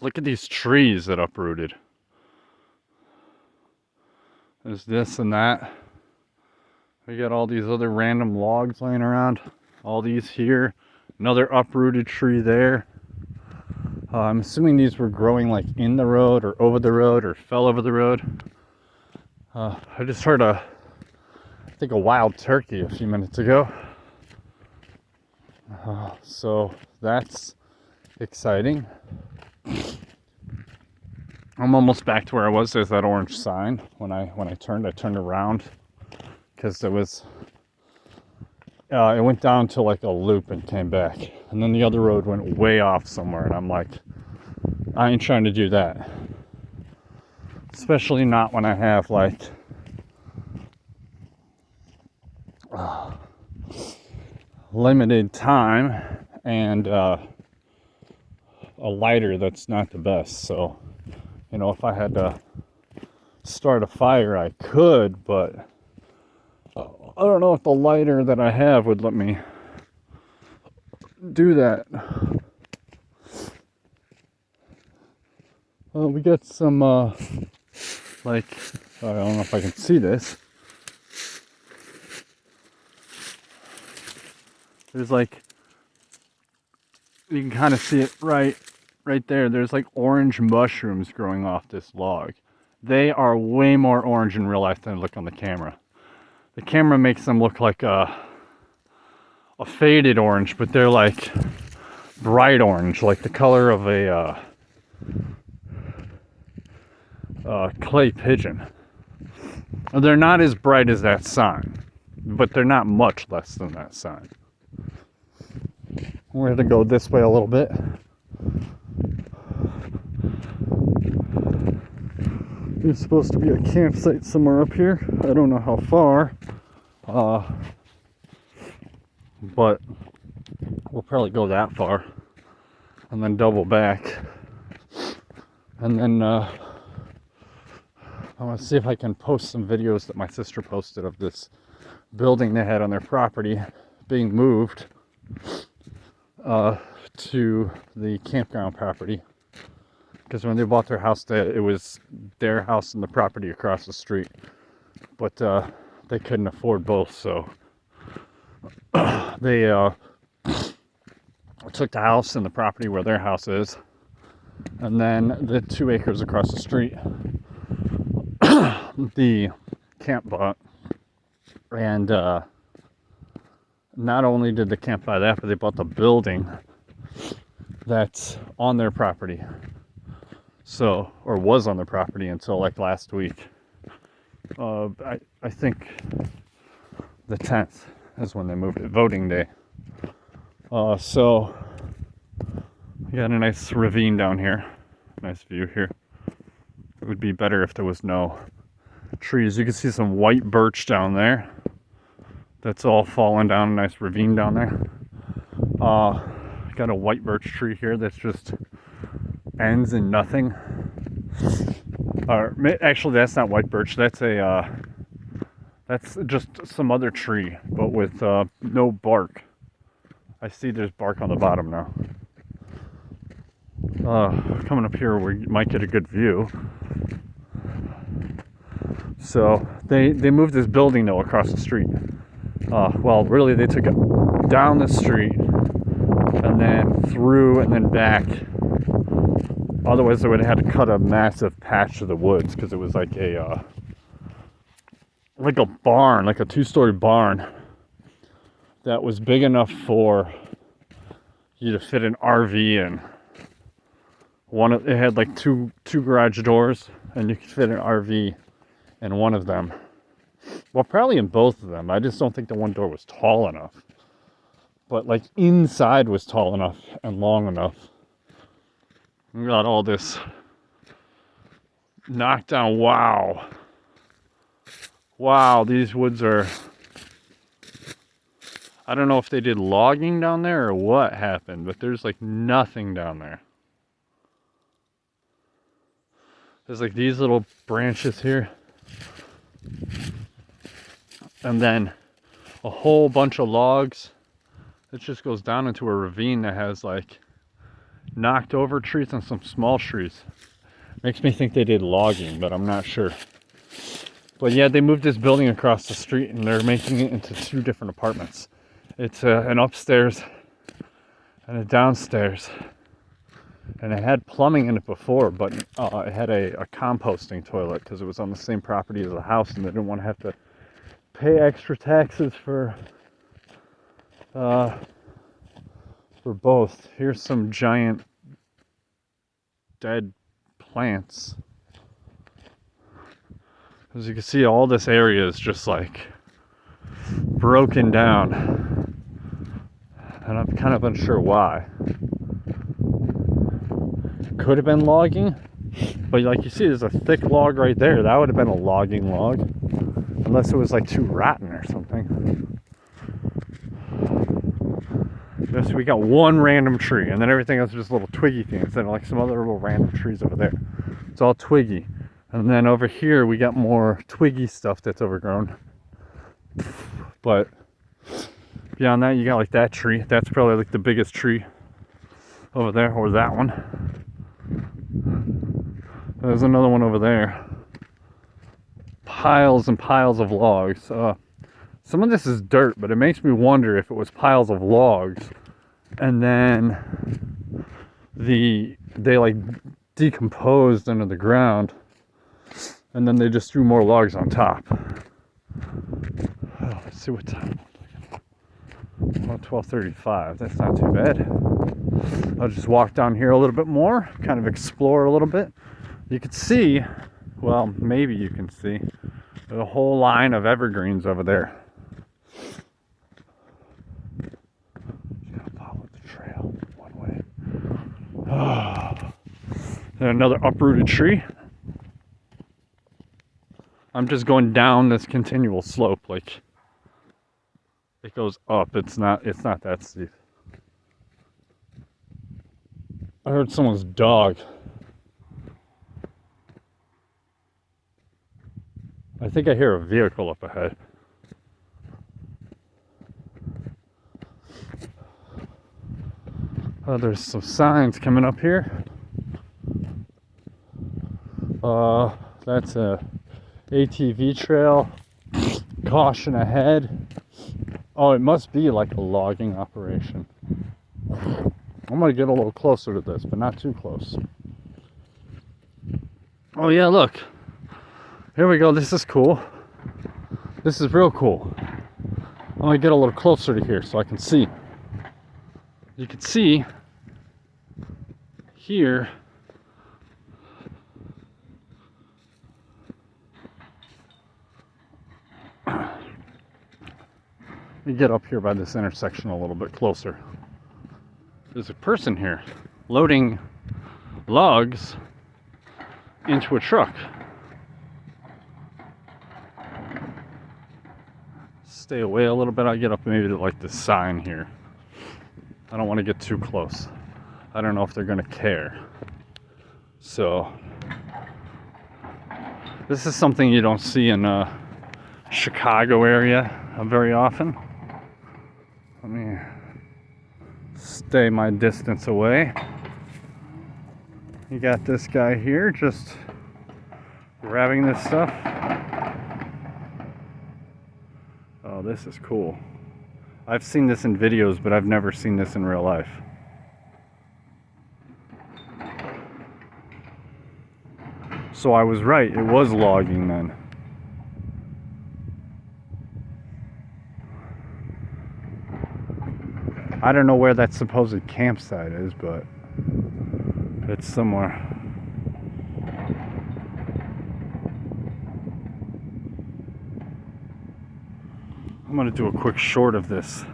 Look at these trees that uprooted. There's this and that. We got all these other random logs laying around. All these here. Another uprooted tree there. I'm assuming these were growing like in the road or over the road or fell over the road. I just heard I think a wild turkey a few minutes ago. So that's exciting. I'm almost back to where I was. There's that orange sign. When I turned around because it went down to like a loop and came back, and then the other road went way off somewhere, and I'm like, I ain't trying to do that, especially not when I have like limited time and a lighter that's not the best. So, you know, if I had to start a fire, I could, but I don't know if the lighter that I have would let me do that. We got some, like, I don't know if I can see this. There's like, you can kind of see it right there. There's like orange mushrooms growing off this log. They are way more orange in real life than they look on the camera. The camera makes them look like a faded orange, but they're like bright orange, like the color of a clay pigeon. They're not as bright as that sign, but they're not much less than that sign. We're going to go this way a little bit. There's supposed to be a campsite somewhere up here. I don't know how far, but we'll probably go that far and then double back. And then I want to see if I can post some videos that my sister posted of this building they had on their property being moved to the campground property. Because when they bought their house, it was their house and the property across the street. But they couldn't afford both, so they took the house and the property where their house is, and then the 2 acres across the street the camp bought. And not only did the camp buy that, but they bought the building that's on their property. So, or was on their property until like last week. I think the 10th is when they moved it, voting day. So we got a nice ravine down here. Nice view here. It would be better if there was no trees. You can see some white birch down there. That's all fallen down, a nice ravine down there. Got a white birch tree here that's just ends in nothing. Or actually, that's not white birch. That's that's just some other tree, but with no bark. I see there's bark on the bottom now. Coming up here, we might get a good view. So they moved this building though across the street. Well, really, they took it down the street and then through and then back. Otherwise, they would have had to cut a massive patch of the woods because it was like a barn, like a 2-story barn that was big enough for you to fit an RV in. It had like two garage doors, and you could fit an RV in one of them. Well, probably in both of them. I just don't think the one door was tall enough. But like inside was tall enough and long enough. We got all this knocked down. Wow. Wow, these woods are... I don't know if they did logging down there or what happened, but there's like nothing down there. There's like these little branches here. And then a whole bunch of logs. It just goes down into a ravine that has like knocked over trees and some small trees. Makes me think they did logging, but I'm not sure. But yeah, they moved this building across the street and they're making it into 2 different apartments. It's an upstairs and a downstairs. And it had plumbing in it before, but it had a composting toilet because it was on the same property as the house and they didn't want to have to pay extra taxes for both. Here's some giant dead plants. As you can see, all this area is just like broken down, and I'm kind of unsure why. Could have been logging, but like you see, there's a thick log right there. That would have been a logging log, unless it was like too rotten or something. So we got one random tree, and then everything else is just little twiggy things, and like some other little random trees over there. It's all twiggy. And then over here we got more twiggy stuff that's overgrown. But beyond that, you got like that tree. That's probably like the biggest tree over there, or that one. There's another one over there. Piles and piles of logs. Some of this is dirt, but it makes me wonder if it was piles of logs and then they like decomposed under the ground and then they just threw more logs on top. Oh, let's see what time. Well, 12:35. That's not too bad. I'll just walk down here a little bit more, kind of explore a little bit. You can see, well, maybe you can see, there's a whole line of evergreens over there. Just gotta follow the trail one way. Oh. And another uprooted tree. I'm just going down this continual slope, like it goes up. It's not that steep. I heard someone's dog. I think I hear a vehicle up ahead. Oh, there's some signs coming up here. That's a ATV trail. Caution ahead. Oh, it must be like a logging operation. I'm gonna get a little closer to this, but not too close. Oh yeah, look. Here we go. This is cool. This is real cool. I'm gonna get a little closer to here so I can see. You can see here. Let me get up here by this intersection a little bit closer. There's a person here loading logs into a truck. Stay away a little bit. I'll get up maybe to like this sign here. I don't want to get too close. I don't know if they're going to care. So this is something you don't see in Chicago area very often. Let me stay my distance away. You got this guy here just grabbing this stuff. Oh, this is cool. I've seen this in videos, but I've never seen this in real life. So I was right, it was logging then. I don't know where that supposed campsite is, but it's somewhere. I'm gonna do a quick short of this